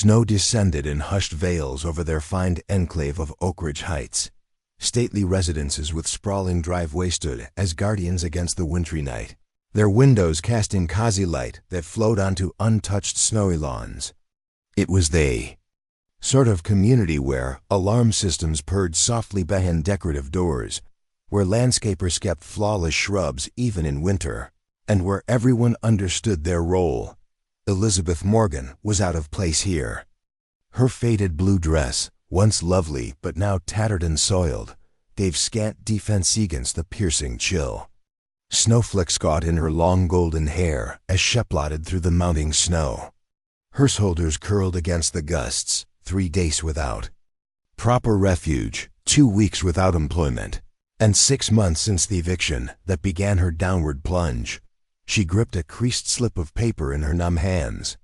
Snow descended in hushed veils over their fine enclave of Oakridge Heights. Stately residences with sprawling driveways stood as guardians against the wintry night, their windows casting cozy light that flowed onto untouched snowy lawns. It was the sort of community where alarm systems purred softly behind decorative doors, where landscapers kept flawless shrubs even in winter, and where everyone understood their role. Elizabeth Morgan was out of place here. Her faded blue dress, once lovely but now tattered and soiled, gave scant defense against the piercing chill. Snowflakes caught in her long golden hair as she plodded through the mounting snow. Her shoulders curled against the gusts, 3 days without proper refuge, 2 weeks without employment, and 6 months since the eviction that began her downward plunge. She gripped a creased slip of paper in her numb hands.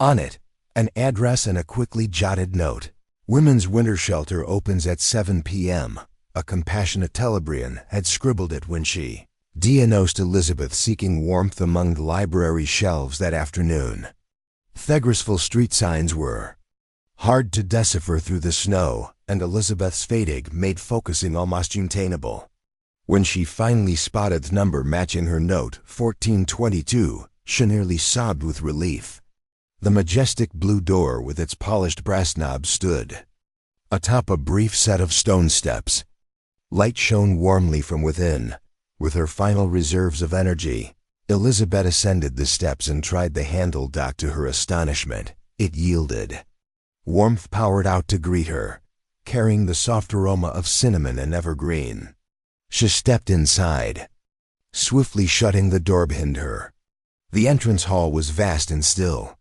On it, an address and a quickly jotted note. Women's winter shelter opens at 7 p.m. A compassionate Telebrian had scribbled it when she diagnosed Elizabeth seeking warmth among the library shelves that afternoon. Graceful street signs were hard to decipher through the snow, and Elizabeth's fatigue made focusing almost untenable. When she finally spotted the number matching her note, 1422, she nearly sobbed with relief. The majestic blue door with its polished brass knobs stood atop a brief set of stone steps. Light shone warmly from within. With her final reserves of energy, Elizabeth ascended the steps and tried the handle dock. To her astonishment, it yielded. Warmth powered out to greet her, carrying the soft aroma of cinnamon and evergreen. She stepped inside, swiftly shutting the door behind her. The entrance hall was vast and still.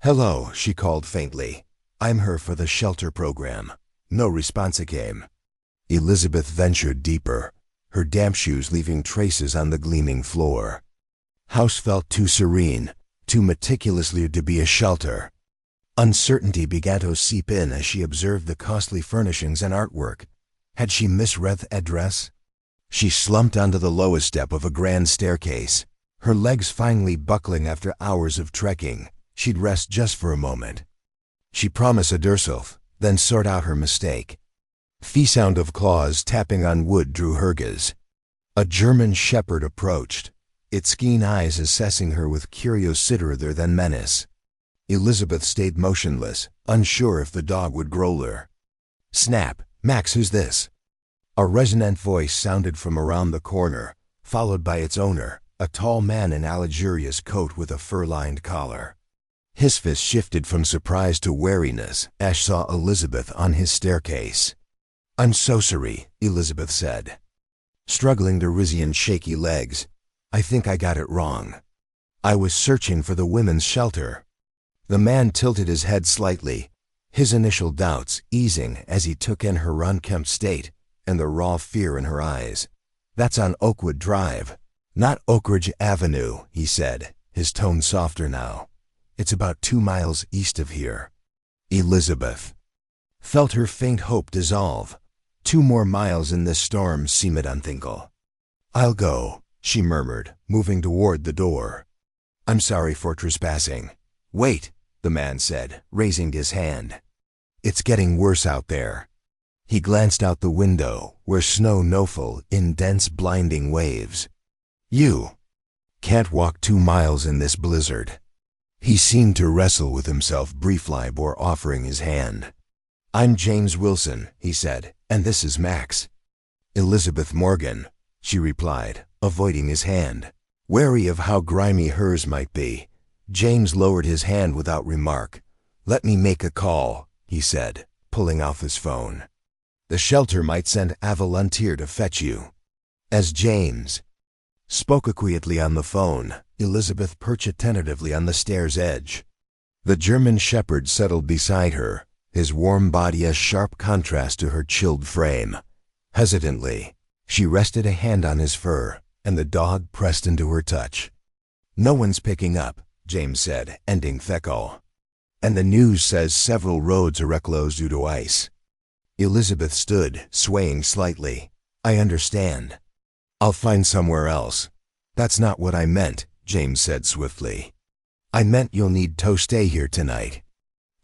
"Hello," she called faintly. "I'm here for the shelter program." No response came. Elizabeth ventured deeper, her damp shoes leaving traces on the gleaming floor. House felt too serene, too meticulously to be a shelter. Uncertainty began to seep in as she observed the costly furnishings and artwork. Had she misread the address? She slumped onto the lowest step of a grand staircase, her legs finally buckling after hours of trekking. She'd rest just for a moment. She promised herself, then sort out her mistake. The sound of claws tapping on wood drew her gaze. A German shepherd approached, its keen eyes assessing her with curiosity rather than menace. Elizabeth stayed motionless, unsure if the dog would growl her. Snap! "Max, who's this?" A resonant voice sounded from around the corner, followed by its owner, a tall man in a luxurious coat with a fur-lined collar. His fist shifted from surprise to wariness as he saw Elizabeth on his staircase. "I'm so sorry," Elizabeth said, struggling to regain shaky legs. "I think I got it wrong. I was searching for the women's shelter." The man tilted his head slightly, his initial doubts easing as he took in her unkempt state and the raw fear in her eyes. "That's on Oakwood Drive, not Oakridge Avenue," he said, his tone softer now. "It's about 2 miles east of here." Elizabeth felt her faint hope dissolve. 2 more miles in this storm seemed unthinkable. "I'll go," she murmured, moving toward the door. "I'm sorry for trespassing." "Wait," the man said, raising his hand. "It's getting worse out there." He glanced out the window, where snow fell in dense, blinding waves. "You can't walk 2 miles in this blizzard." He seemed to wrestle with himself briefly before offering his hand. "I'm James Wilson," he said, "and this is Max." "Elizabeth Morgan," she replied, avoiding his hand. Wary of how grimy hers might be, James lowered his hand without remark. "Let me make a call," he said, pulling off his phone. "The shelter might send a volunteer to fetch you." As James spoke quietly on the phone, Elizabeth perched tentatively on the stair's edge. The German shepherd settled beside her, his warm body a sharp contrast to her chilled frame. Hesitantly, she rested a hand on his fur, and the dog pressed into her touch. "No one's picking up," James said, ending the call. "And the news says several roads are closed due to ice." Elizabeth stood, swaying slightly. "I understand. I'll find somewhere else." "That's not what I meant," James said swiftly. "I meant you'll need to stay here tonight."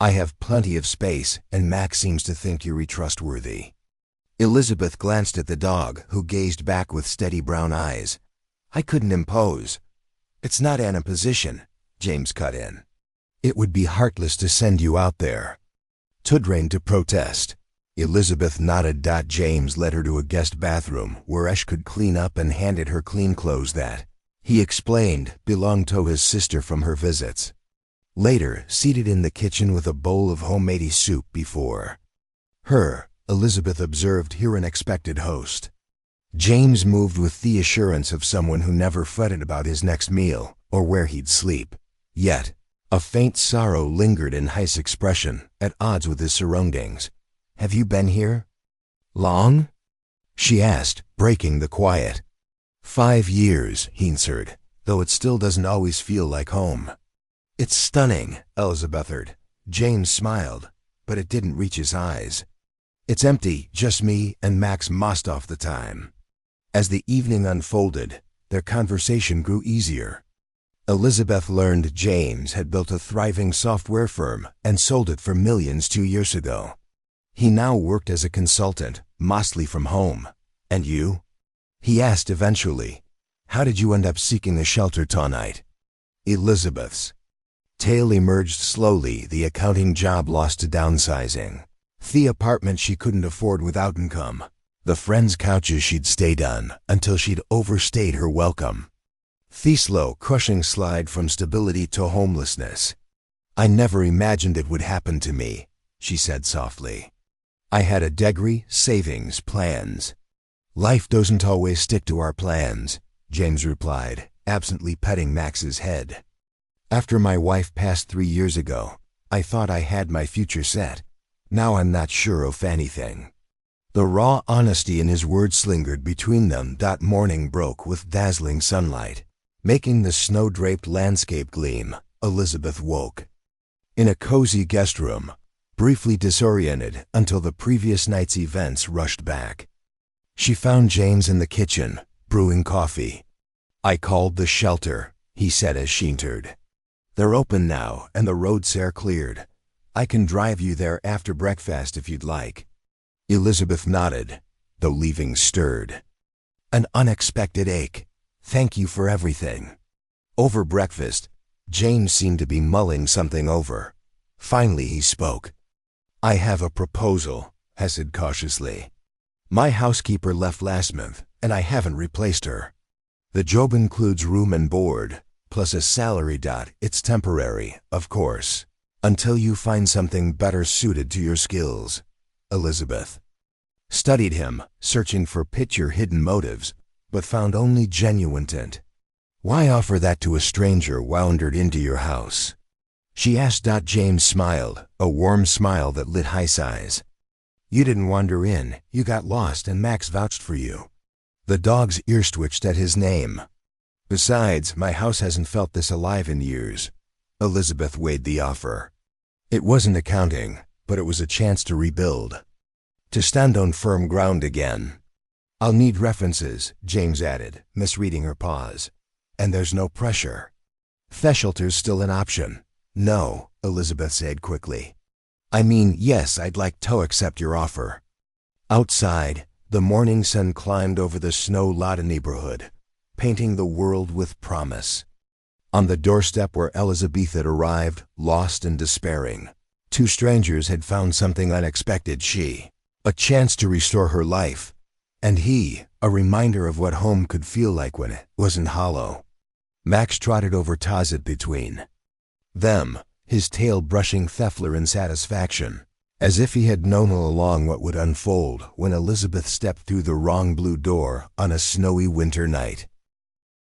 I have plenty of space, and Max seems to think you're trustworthy. Elizabeth glanced at the dog, who gazed back with steady brown eyes. I couldn't impose. It's not an imposition, James cut in. It would be heartless to send you out there. Tudrain to protest. Elizabeth nodded. James led her to a guest bathroom where Esh could clean up and handed her clean clothes that, he explained, belonged to his sister from her visits. Later, seated in the kitchen with a bowl of homemade soup before her, Elizabeth observed her unexpected host. James moved with the assurance of someone who never fretted about his next meal or where he'd sleep. Yet, a faint sorrow lingered in his expression, at odds with his surroundings. Have you been here long? She asked, breaking the quiet. 5 years, he answered, though it still doesn't always feel like home. It's stunning, Elizabeth. James smiled, but it didn't reach his eyes. It's empty, just me and Max most of the time. As the evening unfolded, their conversation grew easier. Elizabeth learned James had built a thriving software firm and sold it for millions 2 years ago. He now worked as a consultant, mostly from home. And you? He asked eventually. How did you end up seeking a shelter tonight? Elizabeth's tale emerged slowly. The accounting job lost to downsizing. The apartment she couldn't afford without income. The friends' couches she'd stayed on until she'd overstayed her welcome. The slow, crushing slide from stability to homelessness. I never imagined it would happen to me, she said softly. I had a degree, savings, plans. Life doesn't always stick to our plans, James replied, absently petting Max's head. After my wife passed 3 years ago, I thought I had my future set. Now I'm not sure of anything. The raw honesty in his words lingered between them. Morning broke with dazzling sunlight, making the snow-draped landscape gleam. Elizabeth woke in a cozy guest room, briefly disoriented until the previous night's events rushed back. She found James in the kitchen, brewing coffee. I called the shelter, he said as she entered. They're open now and the roads are cleared. I can drive you there after breakfast if you'd like. Elizabeth nodded, though leaving stirred. An unexpected ache. Thank you for everything. Over breakfast, James seemed to be mulling something over. Finally he spoke. I have a proposal, he said cautiously. My housekeeper left last month, and I haven't replaced her. The job includes room and board, plus a salary. It's temporary, of course, until you find something better suited to your skills. Elizabeth studied him, searching for hidden motives, but found only genuine intent. Why offer that to a stranger wandered into your house? She asked. James smiled, a warm smile that lit his eyes. You didn't wander in, you got lost and Max vouched for you. The dog's ears twitched at his name. Besides, my house hasn't felt this alive in years. Elizabeth weighed the offer. It wasn't accounting, but it was a chance to rebuild. To stand on firm ground again. I'll need references, James added, misreading her pause. And there's no pressure. The shelter's still an option. No, Elizabeth said quickly. I mean, yes, I'd like to accept your offer. Outside, the morning sun climbed over the snow-laden neighborhood, painting the world with promise. On the doorstep where Elizabeth had arrived, lost and despairing, 2 strangers had found something unexpected. She, a chance to restore her life, and he, a reminder of what home could feel like when it wasn't hollow. Max trotted over Tazit between them, his tail brushing Theffler in satisfaction, as if he had known all along what would unfold when Elizabeth stepped through the wrong blue door on a snowy winter night.